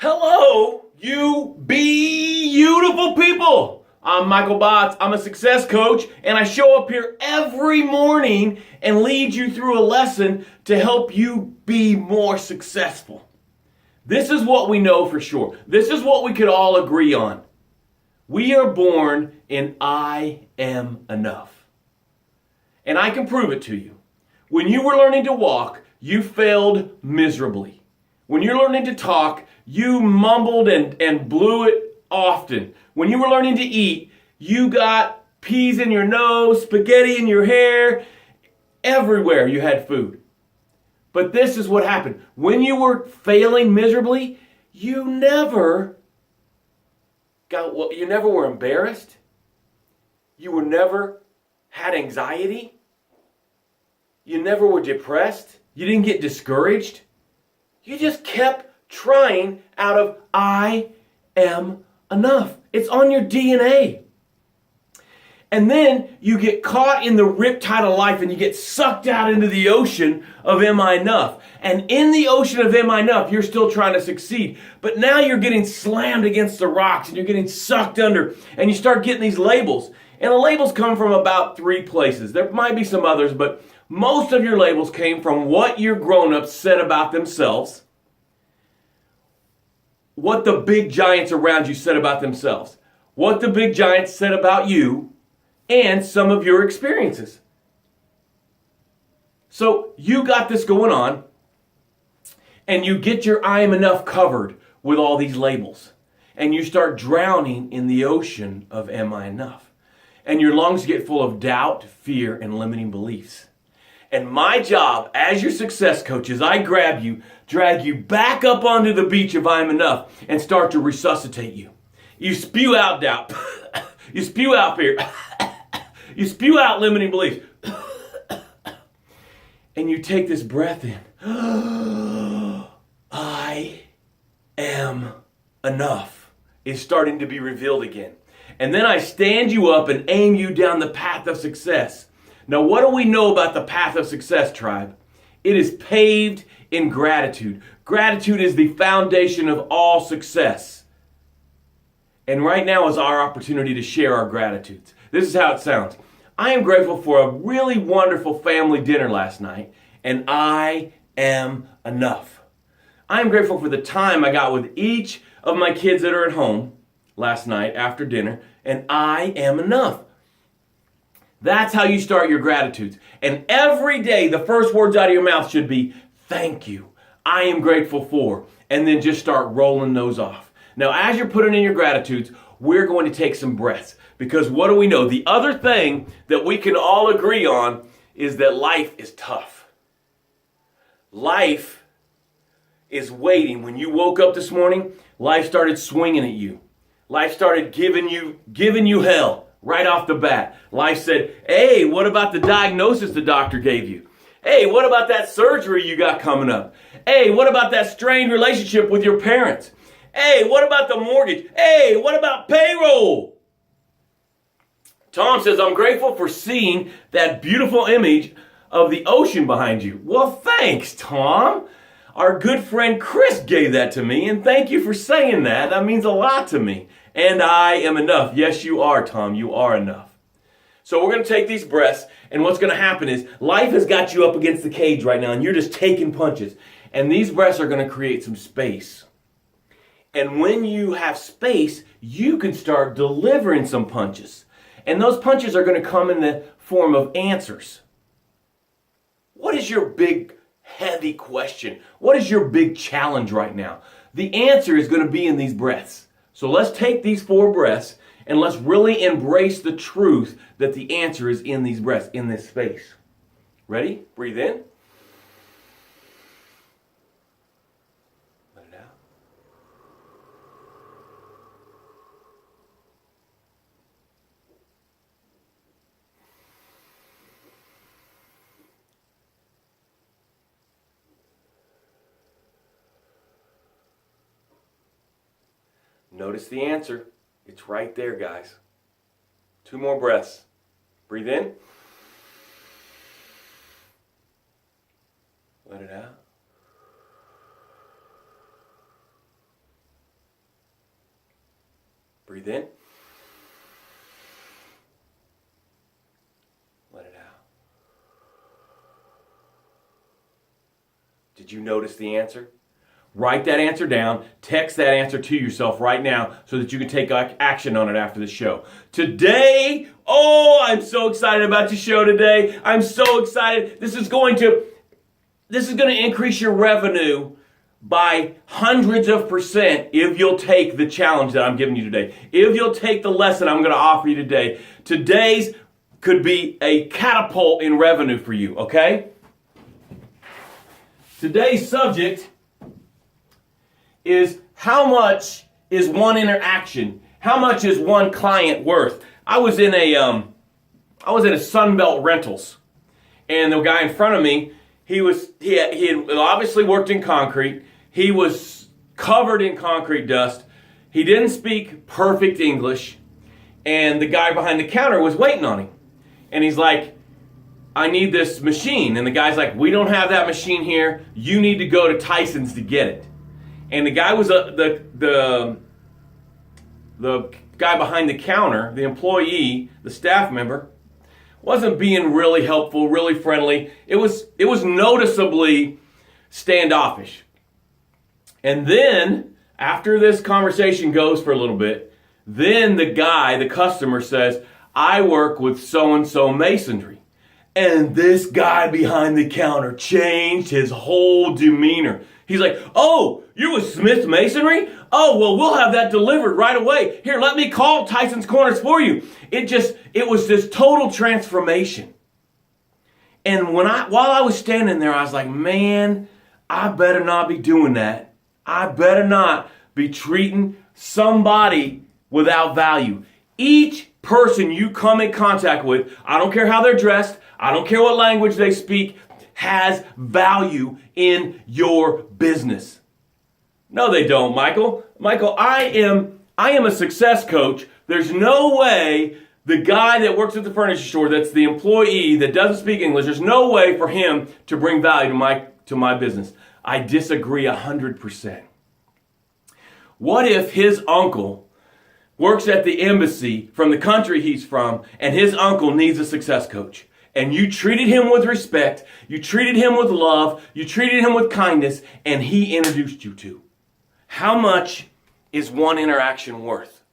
Hello, you beautiful people. I'm Michael Botts. I'm a success coach, and I show up here every morning and lead you through a lesson to help you be more successful. This is what we know for sure. This is what we could all agree on. We are born in I am enough. And I can prove it to you. When you were learning to walk, you failed miserably. When you're learning to talk, you mumbled and blew it often. When you were learning to eat, you got peas in your nose, spaghetti in your hair. Everywhere you had food. But this is what happened. When you were failing miserably, you never were embarrassed. You never had anxiety. You never were depressed. You didn't get discouraged. You just kept trying out of I am enough. It's on your DNA. And then you get caught in the riptide of life and you get sucked out into the ocean of am I enough? And in the ocean of am I enough, you're still trying to succeed. But now you're getting slammed against the rocks and you're getting sucked under and you start getting these labels. And the labels come from about 3 places. There might be some others, but most of your labels came from what your grown-ups said about themselves, what the big giants around you said about themselves, what the big giants said about you, and some of your experiences. So you got this going on, and you get your I am enough covered with all these labels, and you start drowning in the ocean of am I enough? And your lungs get full of doubt, fear, and limiting beliefs. And my job as your success coach is I grab you, drag you back up onto the beach of I'm enough and start to resuscitate you. You spew out doubt. You spew out fear. You spew out limiting beliefs. And you take this breath in. I am enough is starting to be revealed again. And then I stand you up and aim you down the path of success. Now, what do we know about the path of success, tribe? It is paved in gratitude. Gratitude is the foundation of all success. And right now is our opportunity to share our gratitudes. This is how it sounds. I am grateful for a really wonderful family dinner last night, and I am enough. I am grateful for the time I got with each of my kids that are at home last night after dinner, and I am enough. That's how you start your gratitudes. And every day, the first words out of your mouth should be, thank you, I am grateful for, and then just start rolling those off. Now, as you're putting in your gratitudes, we're going to take some breaths. Because what do we know? The other thing that we can all agree on is that life is tough. Life is waiting. When you woke up this morning, life started swinging at you. Life started giving you hell. Right off the bat. Life said, hey, what about the diagnosis the doctor gave you? Hey, what about that surgery you got coming up? Hey, what about that strained relationship with your parents? Hey, what about the mortgage? Hey, what about payroll? Tom says, I'm grateful for seeing that beautiful image of the ocean behind you. Well, thanks, Tom. Our good friend Chris gave that to me, and thank you for saying that. That means a lot to me. And I am enough. Yes, you are, Tom. You are enough. So we're going to take these breaths, and what's going to happen is life has got you up against the cage right now, and you're just taking punches. And these breaths are going to create some space. And when you have space, you can start delivering some punches. And those punches are going to come in the form of answers. What is your big, heavy question? What is your big challenge right now? The answer is going to be in these breaths. So let's take these 4 breaths and let's really embrace the truth that the answer is in these breaths, in this space. Ready? Breathe in. Let it out. Notice the answer. It's right there, guys. 2 more breaths. Breathe in. Let it out. Breathe in. Let it out. Did you notice the answer? Write that answer down. Text that answer to yourself right now so that you can take action on it after the show. Today, I'm so excited about your show today. I'm so excited. This is going to increase your revenue by hundreds of percent if you'll take the challenge that I'm giving you today. If you'll take the lesson I'm going to offer you today. Today's could be a catapult in revenue for you, okay? Today's subject is how much is one interaction? How much is one client worth? I was in a Sunbelt Rentals, and the guy in front of me, he had obviously worked in concrete. He was covered in concrete dust. He didn't speak perfect English, and the guy behind the counter was waiting on him. And he's like, I need this machine. And the guy's like, we don't have that machine here. You need to go to Tyson's to get it. And the guy was the guy behind the counter, the employee, the staff member, wasn't being really helpful, really friendly. It was noticeably standoffish. And then, after this conversation goes for a little bit, then the customer says, I work with so-and-so masonry. And this guy behind the counter changed his whole demeanor. He's like, oh, you with Smith Masonry? Oh, well, we'll have that delivered right away. Here, let me call Tyson's Corners for you. It was this total transformation. And while I was standing there, I was like, man, I better not be doing that. I better not be treating somebody without value. Each person you come in contact with, I don't care how they're dressed, I don't care what language they speak, has value in your business. No, they don't, Michael. Michael, I am a success coach. There's no way the guy that works at the furniture store, that's the employee that doesn't speak English, there's no way for him to bring value to my business. I disagree 100%. What if his uncle works at the embassy from the country he's from, and his uncle needs a success coach? And you treated him with respect, you treated him with love, you treated him with kindness, and he introduced you to. How much is one interaction worth?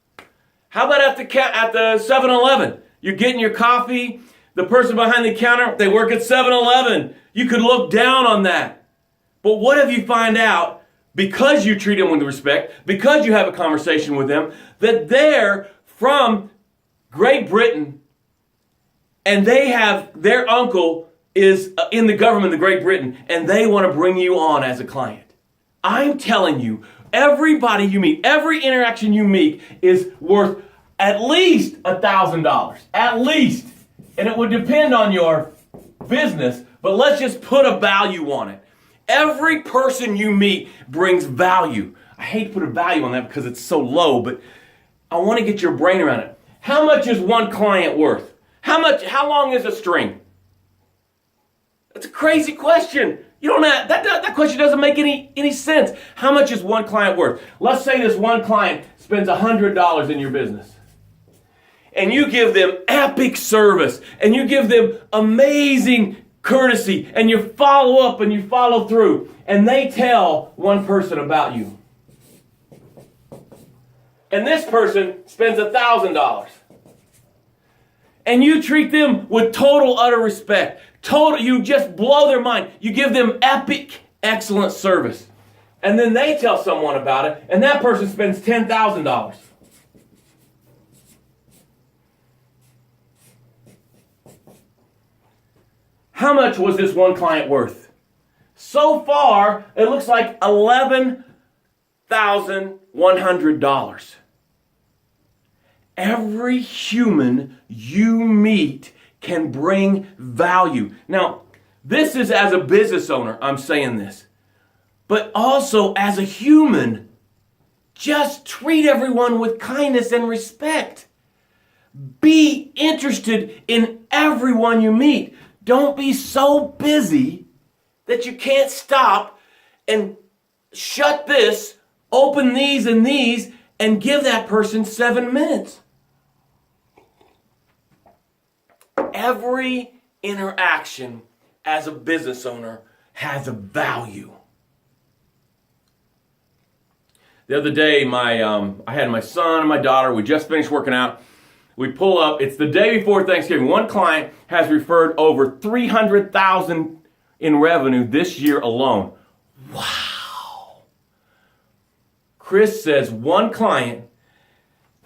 How about at the 7-Eleven? You're getting your coffee, the person behind the counter, they work at 7-Eleven. You could look down on that. But what if you find out, because you treat them with respect, because you have a conversation with them, that they're from Great Britain, and their uncle is in the government of Great Britain, and they want to bring you on as a client. I'm telling you, everybody you meet, every interaction you meet is worth at least $1,000. At least. And it would depend on your business, but let's just put a value on it. Every person you meet brings value. I hate to put a value on that because it's so low, but I want to get your brain around it. How much is one client worth? How long is a string? That's a crazy question. You don't have, that question doesn't make any sense. How much is one client worth? Let's say this one client spends $100 in your business. And you give them epic service, and you give them amazing courtesy, and you follow up and you follow through, and they tell one person about you. And this person spends $1,000. And you treat them with total utter respect. You just blow their mind. You give them epic, excellent service. And then they tell someone about it, and that person spends $10,000. How much was this one client worth? So far, it looks like $11,100. Every human you meet can bring value. Now, this is as a business owner, I'm saying this. But also as a human, just treat everyone with kindness and respect. Be interested in everyone you meet. Don't be so busy that you can't stop and shut this, open these and these, and give that person 7 minutes. Every interaction as a business owner has a value. The other day, I had my son and my daughter. We just finished working out. We pull up. It's the day before Thanksgiving. One client has referred over $300,000 in revenue this year alone. Wow. Chris says one client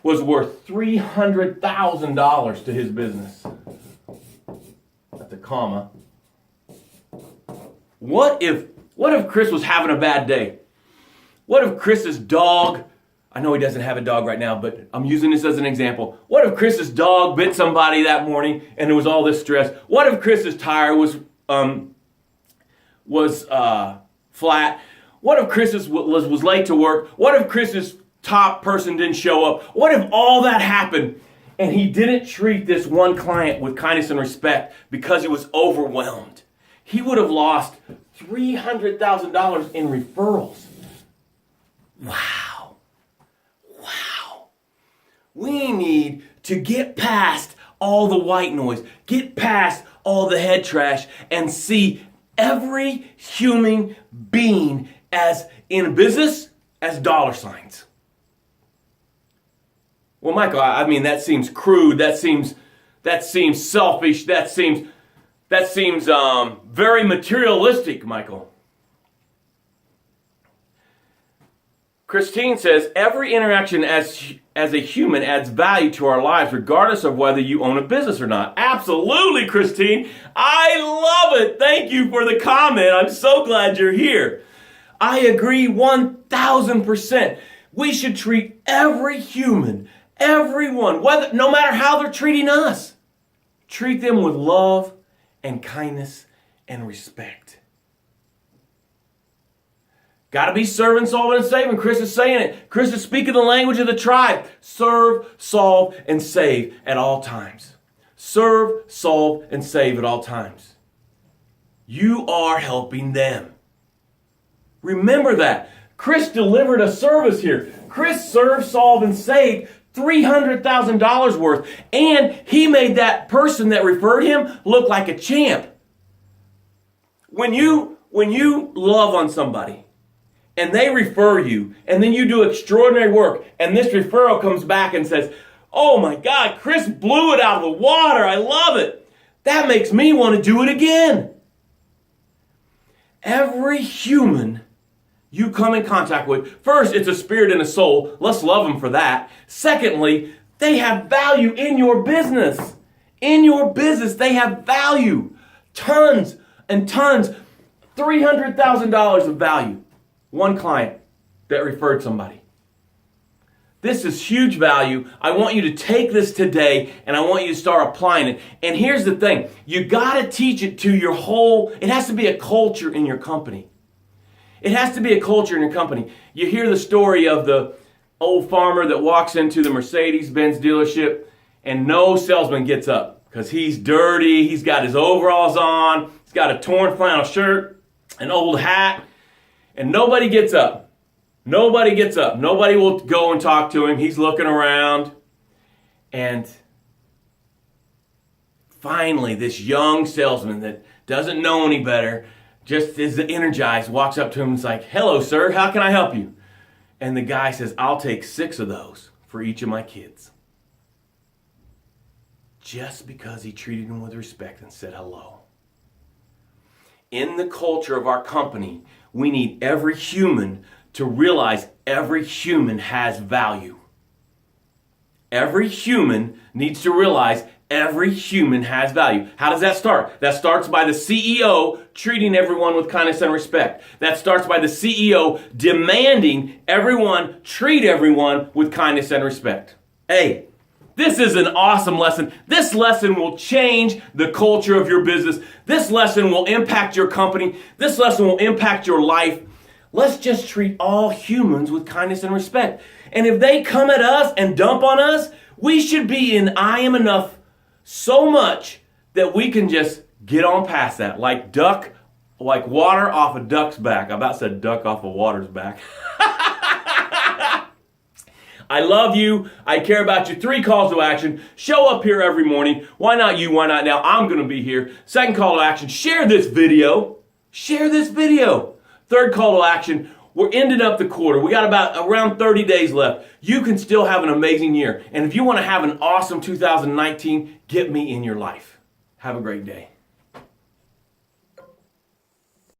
was worth $300,000 to his business. That's a comma. What if Chris was having a bad day? What if Chris's dog, I know he doesn't have a dog right now, but I'm using this as an example. What if Chris's dog bit somebody that morning and there was all this stress? What if Chris's tire was flat? What if Chris's was late to work? What if Chris's top person didn't show up? What if all that happened and he didn't treat this one client with kindness and respect because he was overwhelmed? He would have lost $300,000 in referrals. Wow. Wow. We need to get past all the white noise, get past all the head trash, and see every human being as, in business, as dollar signs. Well, Michael, I mean, that seems crude, that seems selfish, that seems very materialistic, Michael. Christine says, every interaction as a human adds value to our lives, regardless of whether you own a business or not. Absolutely, Christine. I love it. Thank you for the comment. I'm so glad you're here. I agree 1,000%. We should treat every human, everyone, no matter how they're treating us, treat them with love and kindness and respect. Got to be serving, solving, and saving. Chris is saying it. Chris is speaking the language of the tribe. Serve, solve, and save at all times. Serve, solve, and save at all times. You are helping them. Remember that. Chris delivered a service here. Chris served, solved, and saved $300,000 worth. And he made that person that referred him look like a champ. When you love on somebody, and they refer you, and then you do extraordinary work, and this referral comes back and says, oh my God, Chris blew it out of the water. I love it. That makes me want to do it again. Every human you come in contact with, first, it's a spirit and a soul. Let's love them for that. Secondly, they have value in your business. In your business, they have value. Tons and tons. $300,000 of value. One client that referred somebody. This is huge value. I want you to take this today and I want you to start applying it. And here's the thing. You got to teach it to your it has to be a culture in your company. It has to be a culture in your company. You hear the story of the old farmer that walks into the Mercedes-Benz dealership and no salesman gets up because he's dirty. He's got his overalls on. He's got a torn flannel shirt, an old hat. And nobody gets up. Nobody gets up. Nobody will go and talk to him. He's looking around. And finally, this young salesman that doesn't know any better, just is energized, walks up to him and is like, hello, sir, how can I help you? And the guy says, I'll take 6 of those for each of my kids. Just because he treated him with respect and said hello. In the culture of our company, we need every human to realize every human has value. Every human needs to realize every human has value. How does that start? That starts by the CEO treating everyone with kindness and respect. That starts by the CEO demanding everyone treat everyone with kindness and respect. Hey, this is an awesome lesson. This lesson will change the culture of your business. This lesson will impact your company. This lesson will impact your life. Let's just treat all humans with kindness and respect. And if they come at us and dump on us, we should be in I am enough so much that we can just get on past that. Like water off a duck's back. I about said duck off a water's back. I love you. I care about you. 3 calls to action. Show up here every morning. Why not you? Why not now? I'm going to be here. 2nd call to action. Share this video. Share this video. 3rd call to action. We're ending up the quarter. We got around 30 days left. You can still have an amazing year. And if you want to have an awesome 2019, get me in your life. Have a great day.